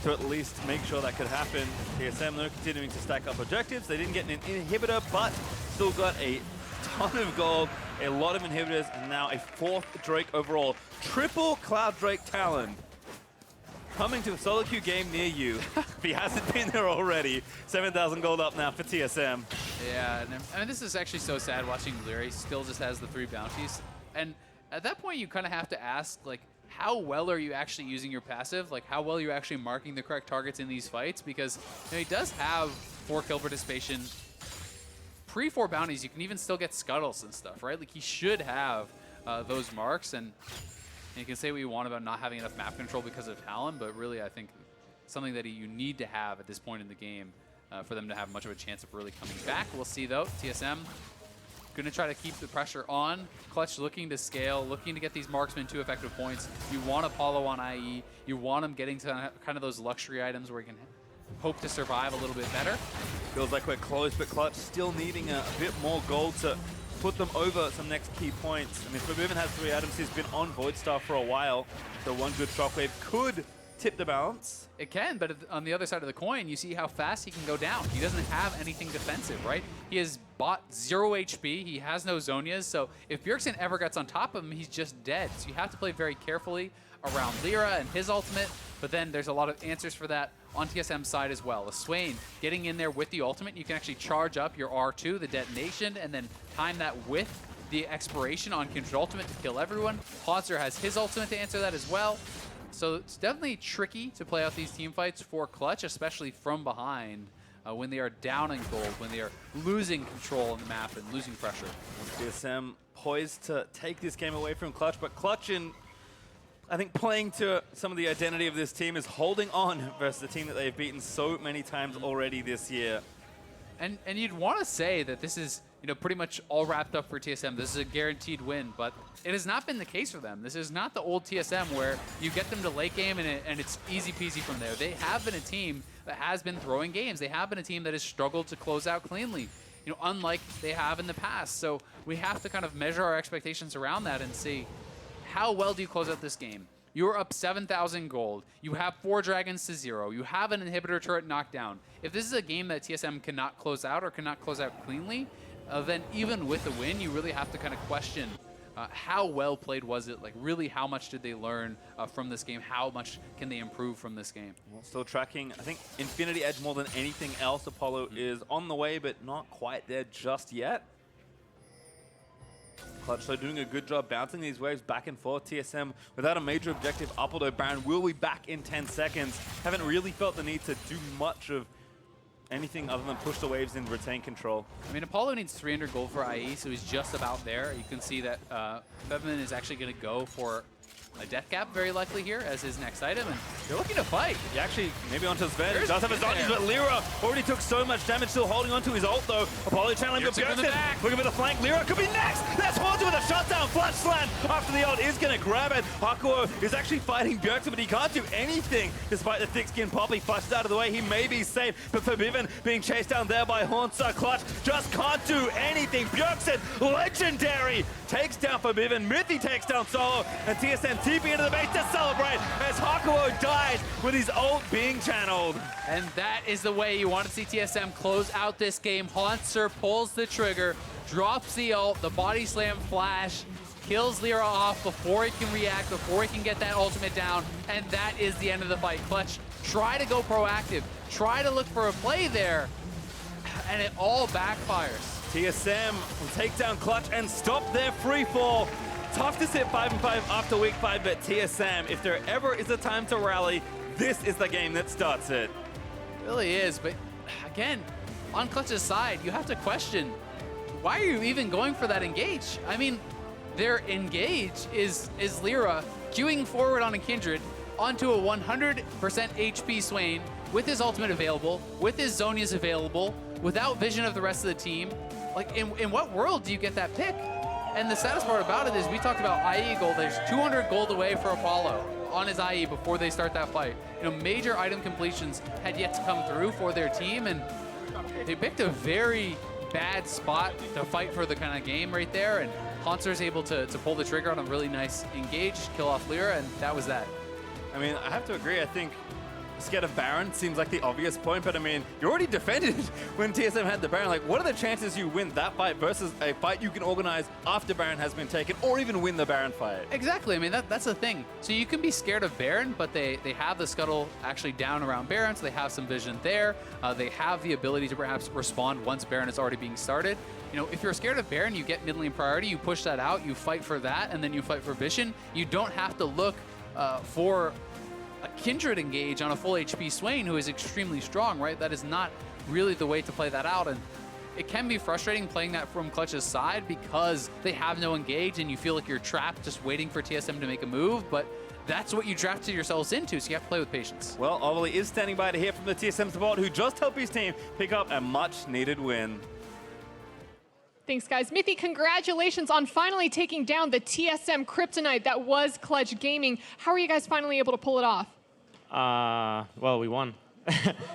to at least make sure that could happen. TSM, though, continuing to stack up objectives. They didn't get an inhibitor, but still got a ton of gold, a lot of inhibitors, and now a 4th Drake overall. Triple Cloud Drake Talon coming to a solo queue game near you. If he hasn't been there already. 7,000 gold up now for TSM. Yeah, and I mean, this is actually so sad watching LirA. He still just has the 3 bounties. And at that point, you kind of have to ask, like, how well are you actually using your passive? Like, how well are you actually marking the correct targets in these fights? Because you know, he does have 4 kill participation. Pre-4 bounties, you can even still get scuttles and stuff, right? Like, he should have those marks. And you can say what you want about not having enough map control because of Talon, but really, I think something that you need to have at this point in the game for them to have much of a chance of really coming back. We'll see, though. TSM going to try to keep the pressure on. Clutch looking to scale, looking to get these marksmen to effective points. You want Apollo on IE. You want him getting to kind of those luxury items where he can hope to survive a little bit better. Feels like we're close, but Clutch still needing a bit more gold to put them over some next key points. I mean, Febiven has 3 items. He's been on Void Star for a while, so one good Shockwave could tip the balance. It can, but on the other side of the coin, you see how fast he can go down. He doesn't have anything defensive, right? He has bought 0 HP. He has no Zhonya's, so if Bjergsen ever gets on top of him, he's just dead. So you have to play very carefully around LirA and his ultimate, but then there's a lot of answers for that on TSM's side as well. A Swain getting in there with the ultimate, you can actually charge up your R2, the detonation, and then time that with the expiration on Kindred ultimate to kill everyone. Hauntzer has his ultimate to answer that as well. So it's definitely tricky to play out these team fights for Clutch, especially from behind when they are down in gold, when they are losing control on the map and losing pressure. TSM poised to take this game away from Clutch, but Clutch, in I think, playing to some of the identity of this team, is holding on versus the team that they've beaten so many times already this year. And you'd want to say that this is, you know, pretty much all wrapped up for TSM. This is a guaranteed win, but it has not been the case for them. This is not the old TSM where you get them to late game and it's easy peasy from there. They have been a team that has been throwing games. They have been a team that has struggled to close out cleanly, you know, unlike they have in the past. So we have to kind of measure our expectations around that and see, how well do you close out this game? You're up 7,000 gold. You have 4 dragons to 0. You have an inhibitor turret knocked down. If this is a game that TSM cannot close out or cannot close out cleanly, then even with the win, you really have to kind of question how well played was it? Like, really, how much did they learn from this game? How much can they improve from this game? Well, still tracking, I think, Infinity Edge more than anything else. Apollo is on the way, but not quite there just yet. Clutch, so doing a good job bouncing these waves back and forth. TSM without a major objective up, although Baron will be back in 10 seconds. Haven't really felt the need to do much of anything other than push the waves and retain control. I mean, Apollo needs 300 gold for IE, so he's just about there. You can see that Febiven is actually going to go for a death cap, very likely here, as his next item, and they're looking to fight. He actually, maybe onto Zven, does have his ulti, but LirA already took so much damage, still holding onto his ult though. Apollo channeling the Bjergsen, looking for the flank, LirA could be next! That's Hauntzer with a shutdown, flash slam after the ult is gonna grab it. Hakuho is actually fighting Bjergsen, but he can't do anything despite the thick skin pop. He flashes out of the way, he may be safe, but Febiven being chased down there by Hauntzer. Clutch just can't do anything. Bjergsen, legendary, takes down Febiven, Mithy takes down Solo, and TSM TP into the base to celebrate as Hakuho dies with his ult being channeled. And that is the way you want to see TSM close out this game. Hauntzer pulls the trigger, drops the ult, the body slam flash, kills LirA off before he can react, before he can get that ultimate down, and that is the end of the fight. Clutch, try to go proactive, try to look for a play there, and it all backfires. TSM will take down Clutch and stop their free fall. Tough to sit 5-5 after week 5, but TSM, if there ever is a time to rally, this is the game that starts it. It really is, but again, on Clutch's side, you have to question, why are you even going for that engage? I mean, their engage is LirA queuing forward on a Kindred onto a 100% HP Swain with his ultimate available, with his Zhonya's available, without vision of the rest of the team. Like, in what world do you get that pick? And the saddest part about it is we talked about IE gold. There's 200 gold away for Apollo on his IE before they start that fight. You know, major item completions had yet to come through for their team, and they picked a very bad spot to fight for the kind of game right there, and Hauntzer's able to pull the trigger on a really nice engage, kill off LirA, and that was that. I mean, I have to agree. I think scared of Baron seems like the obvious point, but I mean, you already defended when TSM had the Baron. Like, what are the chances you win that fight versus a fight you can organize after Baron has been taken, or even win the Baron fight? Exactly. I mean, that's the thing. So you can be scared of Baron, but they have the scuttle actually down around Baron, so they have some vision there. They have the ability to perhaps respond once Baron is already being started. You know, if you're scared of Baron, you get mid lane priority, you push that out, you fight for that, and then you fight for vision. You don't have to look for a Kindred engage on a full HP Swain who is extremely strong, right? That is not really the way to play that out, and it can be frustrating playing that from Clutch's side because they have no engage and you feel like you're trapped just waiting for TSM to make a move, but that's what you drafted yourselves into, so you have to play with patience. Well, Ollie is standing by to hear from the TSM support who just helped his team pick up a much-needed win. Thanks, guys. Mithy, congratulations on finally taking down the TSM Kryptonite that was Clutch Gaming. How are you guys finally able to pull it off? Well, we won.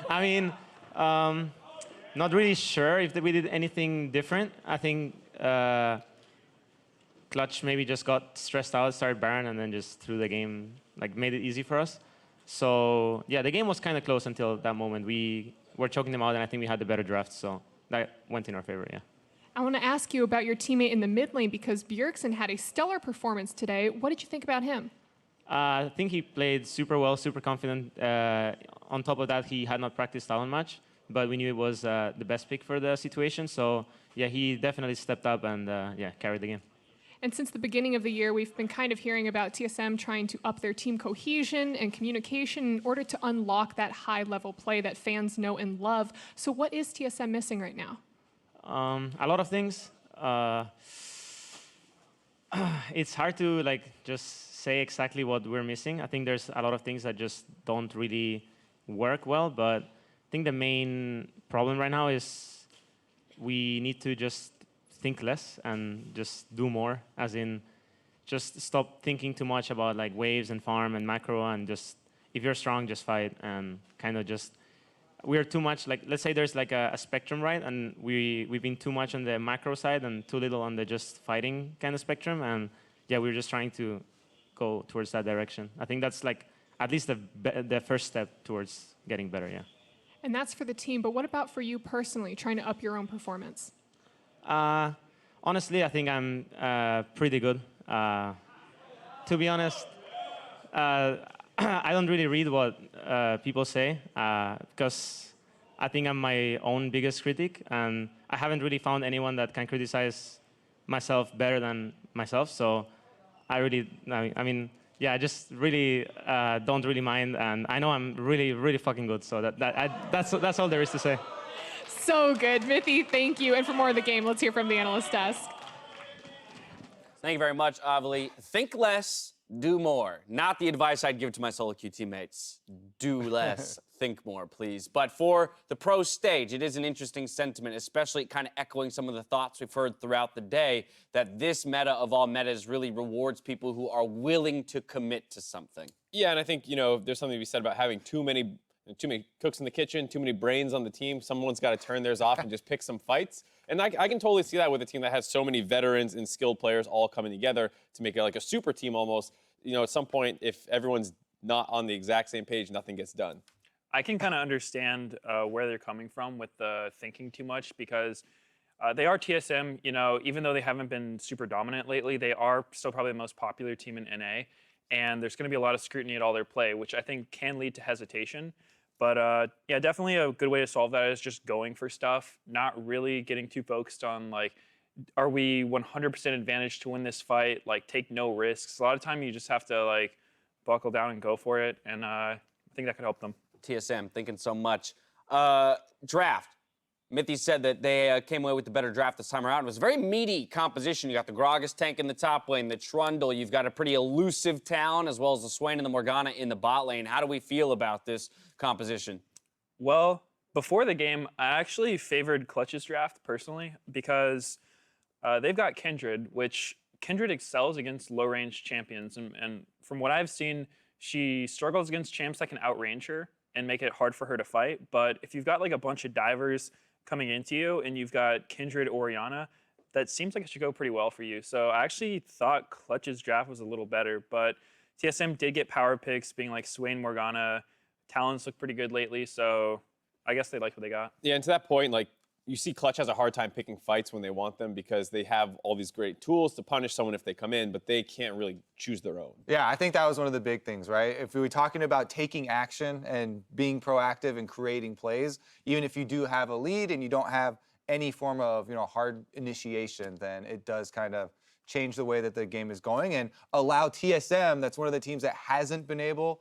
I mean, not really sure if we did anything different. I think Clutch maybe just got stressed out, started Baron, and then just threw the game, like made it easy for us. So yeah, the game was kind of close until that moment. We were choking them out, and I think we had the better draft, so that went in our favor, yeah. I want to ask you about your teammate in the mid lane because Bjergsen had a stellar performance today. What did you think about him? I think he played super well, super confident. On top of that, he had not practiced Talon much, but we knew it was the best pick for the situation. So yeah, he definitely stepped up and yeah, carried the game. And since the beginning of the year, we've been kind of hearing about TSM trying to up their team cohesion and communication in order to unlock that high-level play that fans know and love. So what is TSM missing right now? A lot of things. It's hard to like just say exactly what we're missing. I think there's a lot of things that just don't really work well, but I think the main problem right now is we need to just think less and just do more, as in just stop thinking too much about like waves and farm and macro, and just if you're strong, just fight, and kind of just we're too much like, let's say there's like a spectrum, right? And we've been too much on the macro side and too little on the just fighting kind of spectrum, and yeah, we're just trying to go towards that direction. I think that's like at least the first step towards getting better, yeah. And that's for the team, but what about for you personally, trying to up your own performance? Honestly, I think I'm pretty good. To be honest, I don't really read what people say because I think I'm my own biggest critic, and I haven't really found anyone that can criticize myself better than myself. So I mean, yeah, I just really don't really mind, and I know I'm really, really fucking good. So that's all there is to say. So good. Mithy, thank you. And for more of the game, let's hear from the analyst desk. Thank you very much, Avali. Think less, do more. Not the advice I'd give to my solo queue teammates. Do less, think more, please. But for the pro stage, it is an interesting sentiment, especially kind of echoing some of the thoughts we've heard throughout the day, that this meta of all metas really rewards people who are willing to commit to something. Yeah, and I think, you know, there's something to be said about having too many cooks in the kitchen, too many brains on the team. Someone's got to turn theirs off and just pick some fights. And I can totally see that with a team that has so many veterans and skilled players all coming together to make it like a super team almost. You know, at some point, if everyone's not on the exact same page, nothing gets done. I can kind of understand where they're coming from with the thinking too much, because they are TSM, you know, even though they haven't been super dominant lately, they are still probably the most popular team in NA. And there's going to be a lot of scrutiny at all their play, which I think can lead to hesitation. But yeah, definitely a good way to solve that is just going for stuff, not really getting too focused on like, are we 100% advantage to win this fight? Like, take no risks. A lot of time you just have to like buckle down and go for it, and I think that could help them. TSM thinking so much. Draft. Mithy said that they came away with the better draft this time around. It was a very meaty composition. You got the Gragas tank in the top lane, the Trundle. You've got a pretty elusive Talon, as well as the Swain and the Morgana in the bot lane. How do we feel about this composition? Well, before the game, I actually favored Clutch's draft personally because they've got Kindred, which Kindred excels against low-range champions. And from what I've seen, she struggles against champs that can outrange her and make it hard for her to fight. But if you've got like a bunch of divers coming into you and you've got Kindred Orianna, that seems like it should go pretty well for you. So I actually thought Clutch's draft was a little better, but TSM did get power picks being like Swain, Morgana. Talons look pretty good lately, so I guess they like what they got. Yeah, and to that point, like, you see Clutch has a hard time picking fights when they want them because they have all these great tools to punish someone if they come in, but they can't really choose their own. Yeah, I think that was one of the big things, right? If we were talking about taking action and being proactive and creating plays, even if you do have a lead and you don't have any form of, you know, hard initiation, then it does kind of change the way that the game is going and allow TSM, that's one of the teams that hasn't been able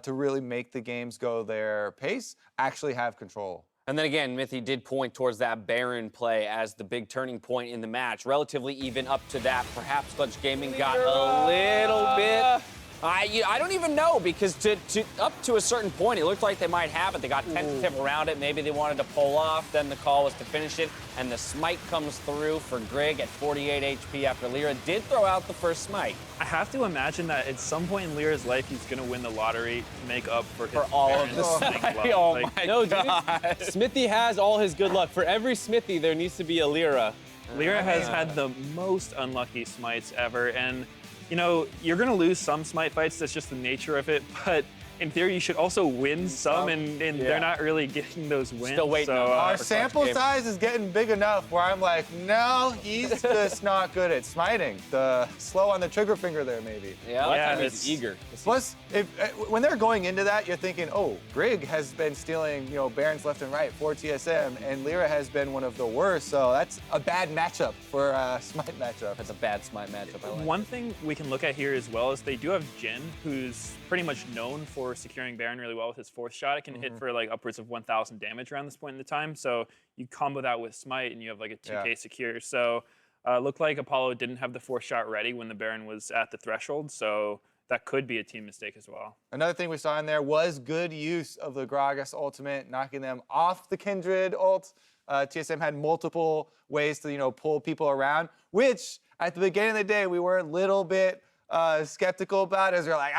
to really make the games go their pace, actually have control. And then again, Mithy did point towards that Baron play as the big turning point in the match. Relatively even up to that. Perhaps Clutch Gaming got a little bit I don't even know, because up to a certain point, it looked like they might have it. They got tentative around it. Maybe they wanted to pull off. Then the call was to finish it. And the smite comes through for Grig at 48 HP after LirA did throw out the first smite. I have to imagine that at some point in LirA's life, he's going to win the lottery to make up for all of parents' this. big luck. Oh Like, my No, God. dude. Smithy has all his good luck. For every Smithy, there needs to be a LirA. LirA has had the most unlucky smites ever, and you know, you're gonna lose some smite fights, that's just the nature of it, but in theory you should also win some, and they're not really getting those wins. Still waiting so, on Our sample size is getting big enough where I'm like, no, he's just not good at smiting. The slow on the trigger finger there, maybe. Yeah. Yeah, He's eager. Plus, when they're going into that, you're thinking, oh, Grig has been stealing, Barons left and right for TSM, and LirA has been one of the worst. So that's a bad matchup for a smite matchup. That's a bad smite matchup. I like one thing we can look at here as well is they do have Jhin, who's pretty much known for securing Baron really well with his fourth shot. It can hit for like upwards of 1,000 damage around this point in the time. So you combo that with smite and you have like a 2k secure. So looked like Apollo didn't have the fourth shot ready when the Baron was at the threshold. So that could be a team mistake as well. Another thing we saw in there was good use of the Gragas ultimate, knocking them off the Kindred ult. TSM had multiple ways to, pull people around, which at the beginning of the day, we were a little bit skeptical about, as we're like,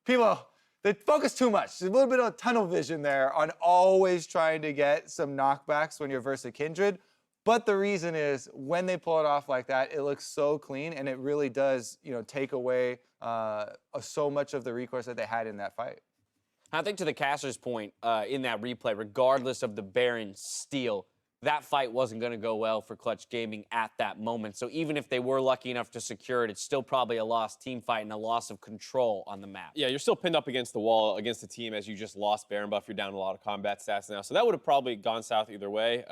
people, they focus too much. There's a little bit of tunnel vision there on always trying to get some knockbacks when you're versus Kindred. But the reason is, when they pull it off like that, it looks so clean, and it really does, take away so much of the recourse that they had in that fight. I think to the caster's point in that replay, regardless of the Baron steal, that fight wasn't going to go well for Clutch Gaming at that moment. So even if they were lucky enough to secure it, it's still probably a lost team fight and a loss of control on the map. Yeah, you're still pinned up against the wall against the team as you just lost Baron buff. You're down a lot of combat stats now. So that would have probably gone south either way.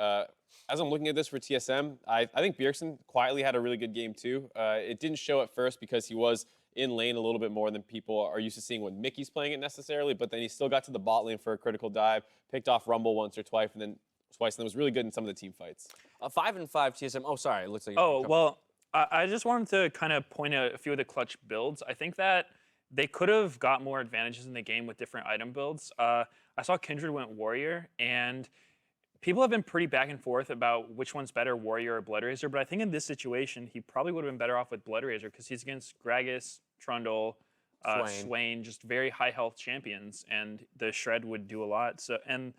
As I'm looking at this for TSM, I think Bjergsen quietly had a really good game too. It didn't show at first because he was in lane a little bit more than people are used to seeing when Mickey's playing it necessarily, but then he still got to the bot lane for a critical dive, picked off Rumble once or twice, and then was really good in some of the team fights. 5-5 TSM. Oh, sorry. It looks like. Oh, well, I just wanted to kind of point out a few of the Clutch builds. I think that they could have got more advantages in the game with different item builds. I saw Kindred went Warrior, and people have been pretty back and forth about which one's better, Warrior or Blood Razor, but I think in this situation, he probably would have been better off with Blood Razor because he's against Gragas, Trundle, Swain, just very high health champions, and the Shred would do a lot. So, and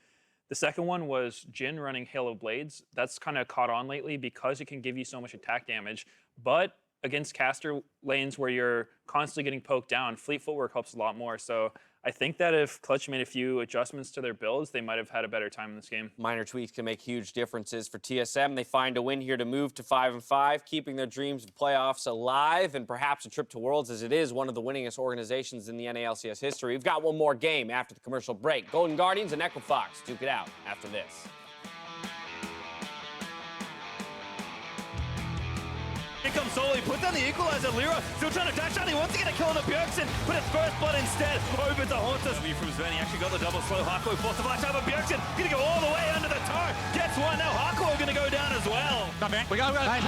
the second one was Jhin running Halo Blades. That's kind of caught on lately because it can give you so much attack damage, but against caster lanes where you're constantly getting poked down, Fleet Footwork helps a lot more. So I think that if Clutch made a few adjustments to their builds, they might have had a better time in this game. Minor tweaks can make huge differences for TSM. They find a win here to move to 5-5, keeping their dreams of playoffs alive and perhaps a trip to Worlds, as it is one of the winningest organizations in the NALCS history. We've got one more game after the commercial break. Golden Guardians and Equifox duke it out after this. Here comes Solo, he puts down the equalizer. LirA still trying to dash out. He wants to get a kill on the Bjergsen, but it's first blood instead. Over to Hauntzer. From Zven, he actually got the double slow. Hakuho forced to flash out, but Bjergsen gonna go all the way under the turret. Gets one. Now Hakuho gonna go down as well. We got fight.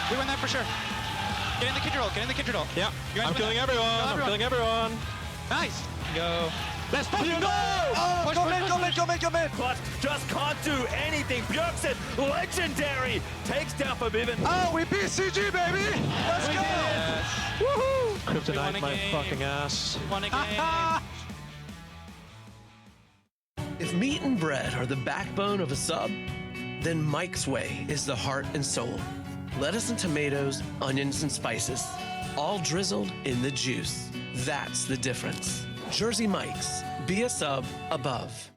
We win that for sure. Get in the Kindred ult. Get in the Kindred ult. Yeah. I'm killing everyone. I'm killing everyone. Nice. Go. Let's push. Go! Oh, go mid. Clutch just can't do anything. Bjergsen, legendary, takes down Febiven. Oh, we beat CG, baby. Let's go. Yes. Woohoo. Kryptonite my fucking ass. Won a game. If meat and bread are the backbone of a sub, then Mike's Way is the heart and soul. Lettuce and tomatoes, onions and spices, all drizzled in the juice. That's the difference. Jersey Mike's. Be a sub above.